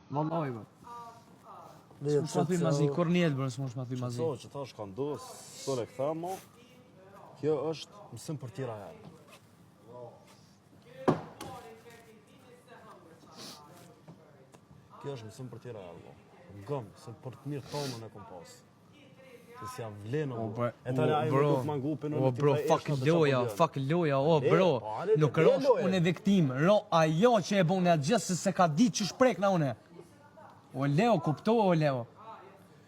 Vallahi bro. S'mosh ma thuj mazi, kur njetë bro, s'mosh ma thuj mazi. Që ta është ka ndosë, sole këtha mo, kjo është mësim për tira jarë. Kjo është mësim për tira jarë, gëmë, se për të mirë tonën e kom pasë. Se si jam vlenë, e tale ajë më duk mangu për në bro, fuck loja, bro, nuk rosh unë e viktim, ro ajo që e bone atë gjithë, se ka ditë që shprek na une. O Leo, kuptohë o Leo.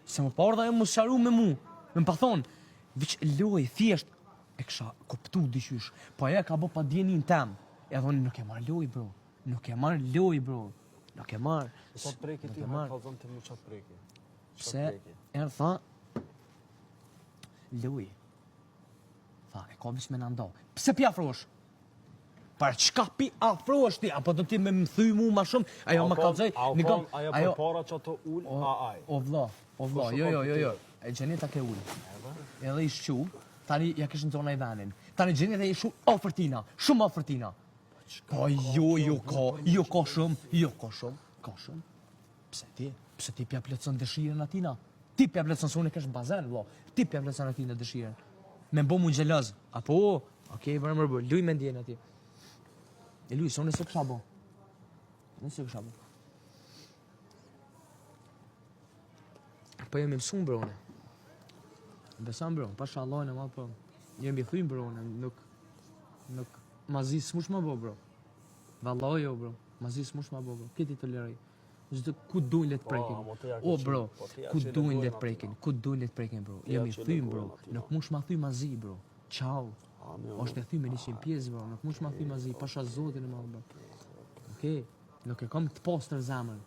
Se më parë dhe e më sharu me mu, me më pa thonë, veç loj, thjesht, e kësha kuptu diqysh, po aja ka bo pa djenin tem, e thonë, nuk e marrë loj, bro, nuk e marrë loj, bro, nuk e marrë. Sa të preki ti, ka zonë të mu qatë preki. Pse, erë tha, loj, tha, e ka vish me nëndo, pse pi afrosh? Për çka pi afrosh ti, apo do ti me më thy mu ma shumë, ajo më kalzoj, ajo për para që ato ullë, O vlla, jo, e Gjeneta ke ullë, edhe i shqu, tani ja kishë në zona i venin, tani Gjeneta i shumë ofërtina, shumë ofërtina. Po jo ka shumë, pse ti pja plëtson dëshirën atina, ti pja plëtson se unë e kesh bazen, vlla, ti pja plëtson atina dëshirën, me mbo mu gjelëz, apo, okej, vërë mërë, luj me ndjenë ati. E luj, se unë e se kësha bo. Po jemi mësum bro ne. Besam bro, pasha Allah në madhë po. Jemi thujmë bro ne, nuk mazi s'mush ma bo bro. Vallahi jo bro, mazi s'mush ma bo bro. Këti të lëraj. Gjithë ku dujnë let prekin. O bro, ku dujnë let prekin bro. Jemi thujmë bro, nuk mush ma thuj mazi bro. Ciao. Është e thuj me 100 pjesë bro, nuk mush ma thuj mazi, pasha zotin e madhë bro. Okej, nuk e kam të postër zemër.